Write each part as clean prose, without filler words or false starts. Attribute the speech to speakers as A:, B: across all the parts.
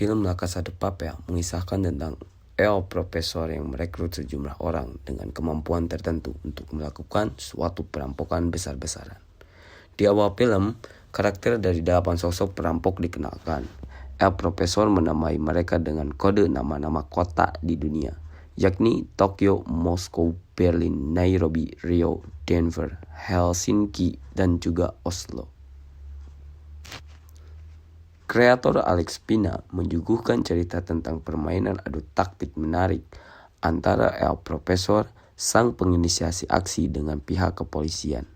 A: Film La Casa de Papel mengisahkan tentang El Profesor yang merekrut sejumlah orang dengan kemampuan tertentu untuk melakukan suatu perampokan besar-besaran. Di awal film, karakter dari 8 sosok perampok dikenalkan. El Profesor menamai mereka dengan kode nama-nama kota di dunia, yakni Tokyo, Moskow, Berlin, Nairobi, Rio, Denver, Helsinki, dan juga Oslo. Kreator Alex Pina menyuguhkan cerita tentang permainan adu taktik menarik antara El Profesor, sang penginisiasi aksi, dengan pihak kepolisian.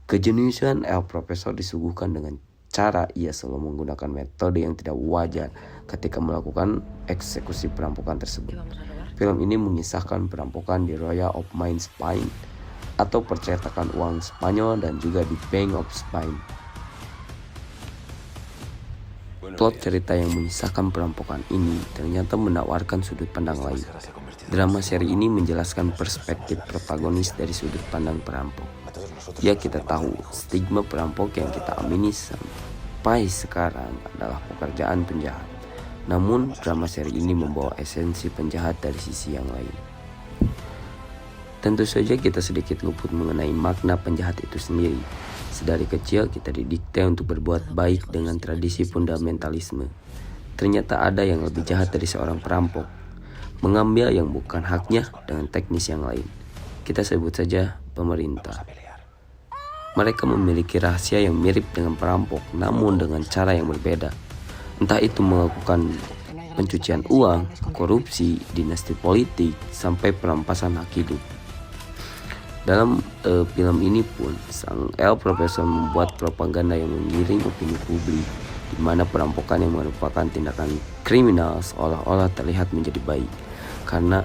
A: Kejeniusan El Profesor disuguhkan dengan cara ia selalu menggunakan metode yang tidak wajar ketika melakukan eksekusi perampokan tersebut. Film ini mengisahkan perampokan di Royal of Mine Spain atau percetakan uang Spanyol dan juga di Bank of Spain. Plot cerita yang mengisahkan perampokan ini ternyata menawarkan sudut pandang lain. Drama seri ini menjelaskan perspektif protagonis dari sudut pandang perampok. Ya, kita tahu stigma perampok yang kita amini sampai sekarang adalah pekerjaan penjahat. Namun drama seri ini membawa esensi penjahat dari sisi yang lain. Tentu saja kita sedikit luput mengenai makna penjahat itu sendiri. Sedari kecil kita didikte untuk berbuat baik dengan tradisi fundamentalisme. Ternyata ada yang lebih jahat dari seorang perampok, mengambil yang bukan haknya dengan teknis yang lain. Kita sebut saja pemerintah. Mereka memiliki rahasia yang mirip dengan perampok, namun dengan cara yang berbeda. Entah itu melakukan pencucian uang, korupsi, dinasti politik, sampai perampasan hak hidup. Dalam film ini pun, sang El Profesor membuat propaganda yang menggiring opini publik, di mana perampokan yang merupakan tindakan kriminal seolah-olah terlihat menjadi baik, karena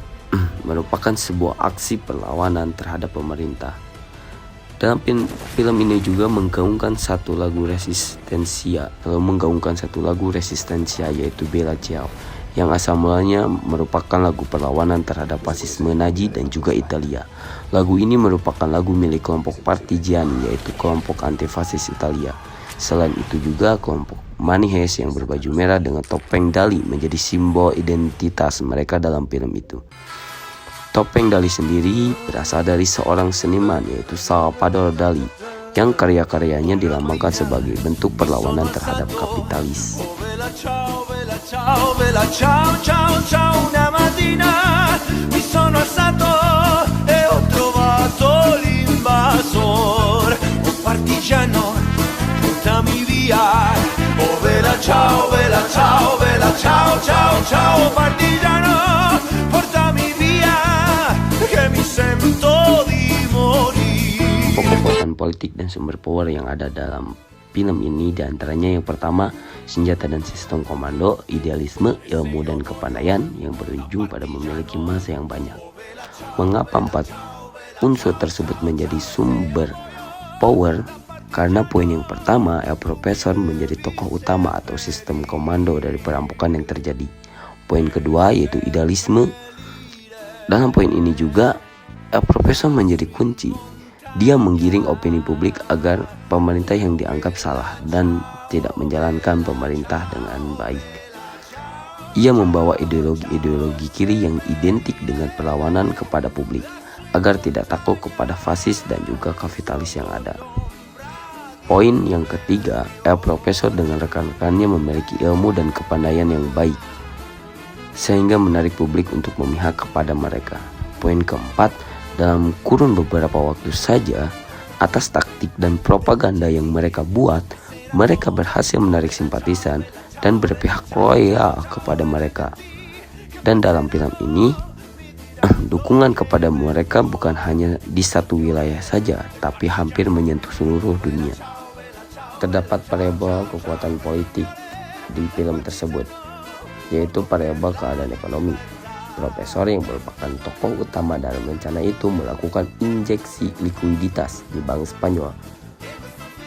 A: merupakan sebuah aksi perlawanan terhadap pemerintah. Dalam film ini juga menggaungkan satu lagu resistensia, yaitu Bella Ciao, yang asal mulanya merupakan lagu perlawanan terhadap fasisme Nazi dan juga Italia. Lagu ini merupakan lagu milik kelompok Partigiani, yaitu kelompok anti-fasis Italia. Selain itu juga kelompok Manihes yang berbaju merah dengan topeng Dali menjadi simbol identitas mereka dalam film itu. Topeng Dali sendiri berasal dari seorang seniman, yaitu Salvador Dali, yang karya-karyanya dilambangkan sebagai bentuk perlawanan terhadap kapitalis.
B: Ciao, bella ciao, ciao, ciao, una mattina mi sono alzato e ho trovato l'invasor. Oh partigiano, portami via. Oh bella ciao, bella ciao, bella ciao, ciao, ciao, partigiano, portami via, che mi sento di morire.
A: Kekuatan politik dan sumber power yang ada dalam film ini diantaranya yang pertama, senjata dan sistem komando, idealisme, ilmu dan kepandaian yang berujung pada memiliki massa yang banyak. Mengapa 4 unsur tersebut menjadi sumber power? Karena poin yang pertama, El Profesor menjadi tokoh utama atau sistem komando dari perampokan yang terjadi. Poin kedua yaitu idealisme. Dalam poin ini juga El Profesor menjadi kunci. Dia menggiring opini publik agar pemerintah yang dianggap salah dan tidak menjalankan pemerintah dengan baik. Ia membawa ideologi kiri yang identik dengan perlawanan kepada publik agar tidak takut kepada fasis dan juga kapitalis yang ada. Poin yang ketiga, El Profesor dengan rekan-rekannya memiliki ilmu dan kepandaian yang baik sehingga menarik publik untuk memihak kepada mereka. Poin keempat, dalam kurun beberapa waktu saja, atas taktik dan propaganda yang mereka buat, mereka berhasil menarik simpatisan dan berpihak loyal kepada mereka. Dan dalam film ini, dukungan kepada mereka bukan hanya di satu wilayah saja, tapi hampir menyentuh seluruh dunia. Terdapat variabel kekuatan politik di film tersebut, yaitu variabel keadaan ekonomi. Profesor yang merupakan tokoh utama dalam rencana itu melakukan injeksi likuiditas di Bank Spanyol.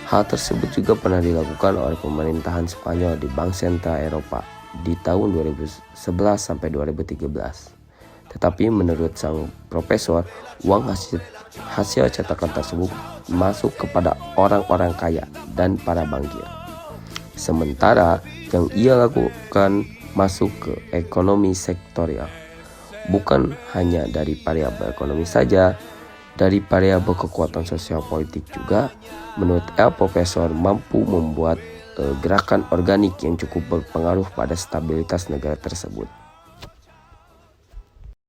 A: Hal tersebut juga pernah dilakukan oleh pemerintahan Spanyol di Bank Sentral Eropa di tahun 2011 sampai 2013. Tetapi menurut sang profesor, uang hasil cetakan tersebut masuk kepada orang-orang kaya dan para bankir. Sementara yang ia lakukan masuk ke ekonomi sektorial. Bukan hanya dari variabel ekonomi saja, dari variabel kekuatan sosial politik juga. Menurut El Profesor mampu membuat gerakan organik yang cukup berpengaruh pada stabilitas negara tersebut.